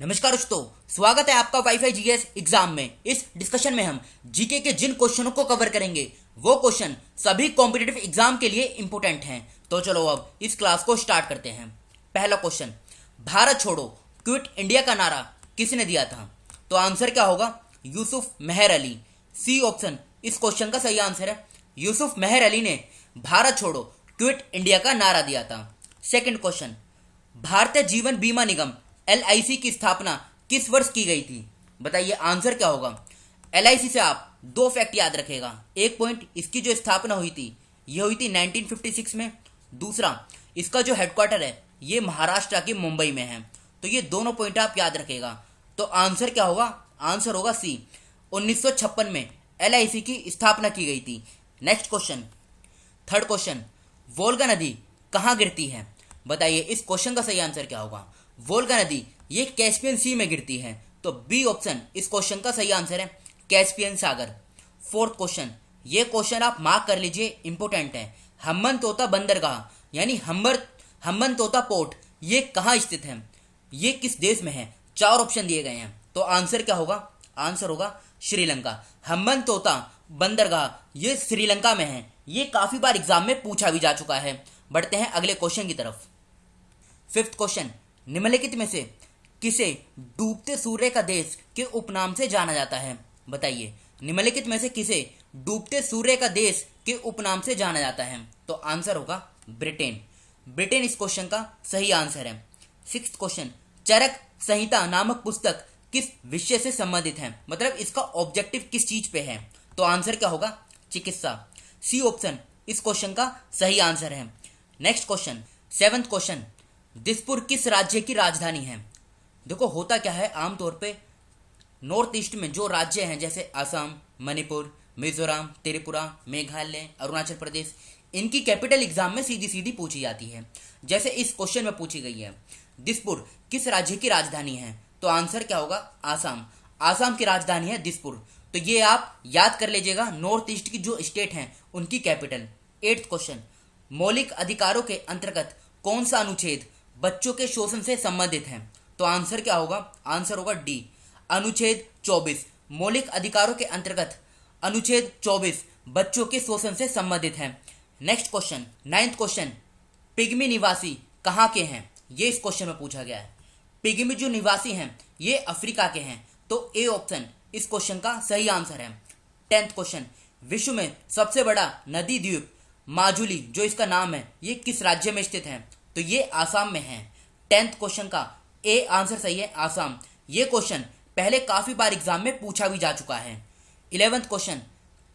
नमस्कार दोस्तों, स्वागत है आपका वाईफाई जीएस एग्जाम में। इस डिस्कशन में हम जीके के जिन क्वेश्चनों को कवर करेंगे वो क्वेश्चन सभी कॉम्पिटिटिव एग्जाम के लिए इंपोर्टेंट हैं। तो चलो अब इस क्लास को स्टार्ट करते हैं। पहला क्वेश्चन, भारत छोड़ो क्विट इंडिया का नारा किसने दिया था? तो आंसर क्या होगा? यूसुफ मेहर अली। सी ऑप्शन इस क्वेश्चन का सही आंसर है। यूसुफ मेहर अली ने भारत छोड़ो क्विट इंडिया का नारा दिया था। सेकंड क्वेश्चन, भारतीय जीवन बीमा निगम LIC की स्थापना किस वर्ष की गई थी? बताइए आंसर क्या होगा? LIC से आप दो फैक्ट याद रखेगा। एक पॉइंट, इसकी जो स्थापना हुई थी ये हुई थी 1956 में। दूसरा, इसका जो हेडक्वार्टर है ये महाराष्ट्र के मुंबई में है। तो ये दोनों पॉइंट आप याद रखेगा। तो आंसर क्या होगा? आंसर होगा सी, 1956 में LIC की स्थापना की गई थी। Next question, third question, Volga नदी कहाँ गिरती है? बताइए इस क्वेश्चन का सही आंसर क्या होगा? वोल्गा नदी ये कैस्पियन सी में गिरती है। तो बी ऑप्शन इस क्वेश्चन का सही आंसर है, कैस्पियन सागर। फोर्थ क्वेश्चन, ये क्वेश्चन आप मार्क कर लीजिए, इंपोर्टेंट है। हम्बनतोता बंदरगाह यानी हम्बनतोता पोर्ट ये कहाँ स्थित है? ये किस देश में है? चार ऑप्शन दिए गए हैं। तो आंसर क्या होगा? आंसर होगा श्रीलंका। हम्बनतोता बंदरगाह ये श्रीलंका में है। ये काफी बार एग्जाम में पूछा भी जा चुका है। बढ़ते हैं अगले क्वेश्चन की तरफ। फिफ्थ क्वेश्चन, निम्नलिखित में से किसे डूबते सूर्य का देश के उपनाम से जाना जाता है? बताइए निम्नलिखित में से किसे डूबते सूर्य का देश के उपनाम से जाना जाता है? तो आंसर होगा ब्रिटेन। ब्रिटेन इस क्वेश्चन का सही आंसर है। सिक्स्थ क्वेश्चन, चरक संहिता नामक पुस्तक किस विषय से संबंधित है? मतलब इसका ऑब्जेक्टिव किस चीज पे है? तो आंसर क्या होगा? चिकित्सा। सी ऑप्शन इस क्वेश्चन का सही आंसर है। Next question, seventh question, Dispur किस राज्य की राजधानी है? देखो होता क्या है, आमतौर पे नॉर्थ ईस्ट में जो राज्य हैं जैसे असम, मणिपुर, मिजोरम, त्रिपुरा, मेघालय, अरुणाचल प्रदेश, इनकी कैपिटल एग्जाम में सीधी सीधी पूछी जाती है। जैसे इस क्वेश्चन में पूछी गई है, दिसपुर किस राज्य की राजधानी है? तो आंसर क्या होगा? आसाम। आसाम की राजधानी है दिसपुर। तो ये आप याद कर लीजिएगा, नॉर्थ ईस्ट की जो स्टेट हैं उनकी कैपिटल। एट्थ क्वेश्चन, मौलिक अधिकारों के अंतर्गत कौन सा अनुच्छेद बच्चों के शोषण से संबंधित है? तो आंसर क्या होगा? आंसर होगा डी, अनुच्छेद 24। मौलिक अधिकारों के अंतर्गत अनुच्छेद 24 बच्चों के शोषण से संबंधित है। Next question, ninth question, pygmy निवासी कहाँ के हैं? ये इस क्वेश्चन में पूछा गया है। पिग्मी जो निवासी हैं ये अफ्रीका के हैं। तो ए ऑप्शन इस क्वेश्चन का सही आंसर है। टेंथ क्वेश्चन, विश्व में सबसे बड़ा नदी द्वीप माजुली जो इसका नाम है ये किस राज्य में स्थित है? तो ये आसाम में है। टेंथ क्वेश्चन का ए आंसर सही है, आसाम। ये क्वेश्चन पहले काफी बार एग्जाम में पूछा भी जा चुका है। 11th question,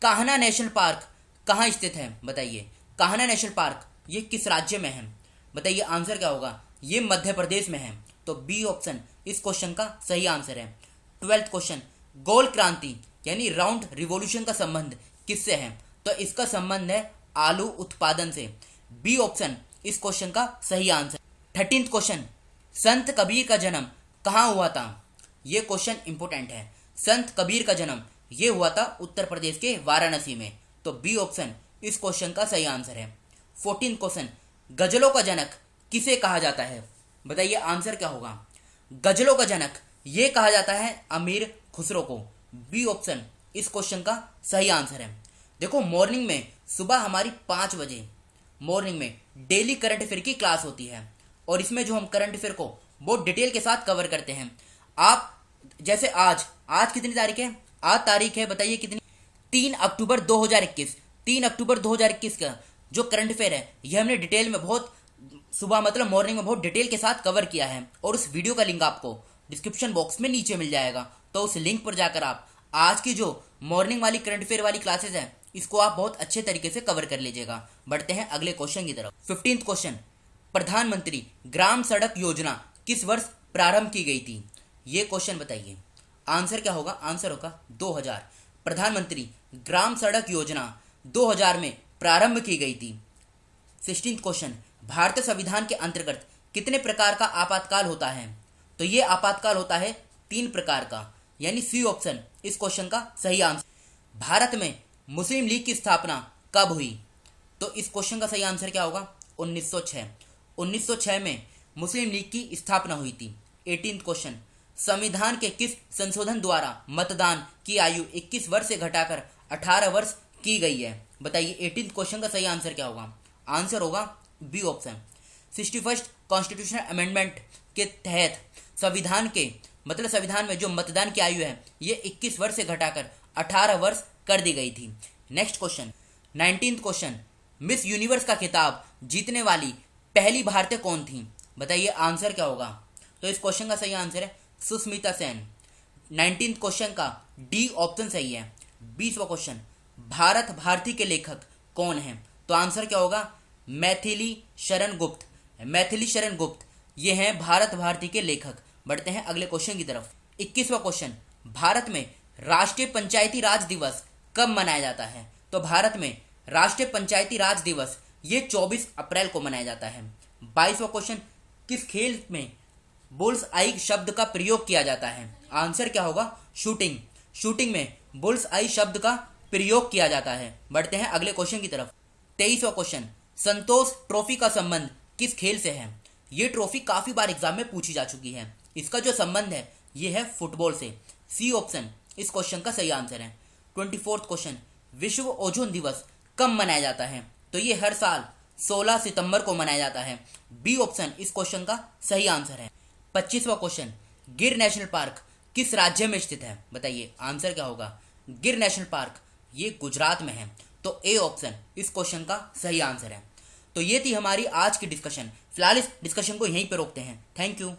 Kanha national park कहाँ स्थित है? बताइए कान्हा नेशनल पार्क ये किस राज्य में है? बताइए आंसर क्या होगा? ये मध्य प्रदेश में है। तो बी ऑप्शन इस क्वेश्चन का सही आंसर है। 12th क्वेश्चन, गोल क्रांति यानी राउंड रिवॉल्यूशन का संबंध किससे है? तो इसका संबंध है आलू उत्पादन से। बी ऑप्शन इस क्वेश्चन का सही आंसर। 13th क्वेश्चन, संत कबीर का जन्म कहाँ हुआ था? ये क्वेश्चन इंपोर्टेंट है। संत कबीर का जन्म ये हुआ था उत्तर प्रदेश के वाराणसी में। तो बी ऑप्शन इस क्वेश्चन का सही आंसर है। 14th क्वेश्चन, गजलों का जनक किसे कहा जाता है? बताइए आंसर क्या होगा? गजलों का जनक ये कहा जाता है अमीर खुसरो को। बी ऑप्शन इस क्वेश्चन का सही आंसर है। देखो मॉर्निंग में सुबह हमारी 5 बजे मॉर्निंग में डेली करंट अफेयर की क्लास होती है और इसमें जो हम करंट अफेयर को बहुत डिटेल के साथ कवर करते हैं। आप जैसे आज कितनी तारीख है? आज तारीख है बताइए कितनी? 3 अक्टूबर 2021। 3 अक्टूबर 2021 का जो करंट अफेयर है ये हमने डिटेल में बहुत सुबह मतलब मॉर्निंग में बहुत डिटेल के साथ कवर किया है और उस वीडियो का लिंक आपको डिस्क्रिप्शन बॉक्स में नीचे मिल जाएगा। तो उस लिंक पर जाकर आप आज की जो मॉर्निंग वाली करंट अफेयर वाली क्लासेस हैं इसको आप बहुत अच्छे तरीके से कवर कर लीजिएगा। बढ़ते हैं अगले क्वेश्चन की तरफ। 15th क्वेश्चन, प्रधानमंत्री ग्राम सड़क योजना किस वर्ष प्रारंभ की गई थी? ये क्वेश्चन बताइए आंसर क्या होगा? आंसर होगा 2000। प्रधानमंत्री ग्राम सड़क योजना 2000 में प्रारंभ की गई थी। 16th क्वेश्चन, भारतीय संविधान के अंतर्गत कितने प्रकार का आपातकाल होता है? तो ये आपातकाल होता है 3 प्रकार का, यानी सी ऑप्शन इस क्वेश्चन का सही आंसर। भारत में मुस्लिम लीग की स्थापना कब हुई? तो इस क्वेश्चन का सही आंसर क्या होगा? 1906। 1906 में मुस्लिम लीग की स्थापना हुई थी। 18th क्वेश्चन, संविधान के किस संशोधन द्वारा मतदान की आयु 21 वर्ष से घटाकर 18 वर्ष की गई है? बताइए 18th क्वेश्चन का सही आंसर क्या होगा? आंसर होगा B option. 61st constitutional amendment के तहत संविधान के मतलब संविधान में जो मतदान की आयु है ये 21 वर्ष से घटाकर 18 वर्ष कर दी गई थी। Next question 19th question, miss universe का खिताब जीतने वाली पहली भारतीय कौन थी? बताइए आंसर क्या होगा? तो इस क्वेश्चन का सही आंसर है सुष्मिता सेन। 19th क्वेश्चन का डी ऑप्शन सही है। 20वां क्वेश्चन, भारत भारती के लेखक कौन है? तो आंसर क्या होगा? मैथिली शरण गुप्त। मैथिली शरण गुप्त ये हैं भारत भारती के लेखक। बढ़ते हैं अगले क्वेश्चन की तरफ। 21वां क्वेश्चन, भारत में राष्ट्रीय पंचायती राज दिवस कब मनाया जाता है? तो भारत में राष्ट्रीय पंचायती राज दिवस ये 24 अप्रैल को मनाया जाता है। 22वां क्वेश्चन, किस खेल में बुल्स आई शब्द का प्रयोग किया जाता है? आंसर क्या होगा? शूटिंग। शूटिंग में बुल्स आई शब्द का प्रयोग किया जाता है। बढ़ते हैं अगले क्वेश्चन की तरफ। 23वां क्वेश्चन, संतोष ट्रॉफी का संबंध किस खेल से है? ये ट्रॉफी काफी बार एग्जाम में पूछी जा चुकी है। इसका जो संबंध है ये है फुटबॉल से। सी ऑप्शन इस क्वेश्चन का सही आंसर है। 24th क्वेश्चन, विश्व ओजोन दिवस कब मनाया जाता है? तो ये हर साल 16 सितंबर को मनाया जाता है। बी ऑप्शन इस क्वेश्चन का सही आंसर है। 25वां क्वेश्चन, गिर नेशनल पार्क किस राज्य में स्थित है? बताइए आंसर क्या होगा? गिर नेशनल पार्क ये गुजरात में है। तो ए ऑप्शन इस क्वेश्चन का सही आंसर है। तो ये थी हमारी आज की डिस्कशन। फिलहाल इस डिस्कशन को यहीं पर रोकते हैं। Thank you.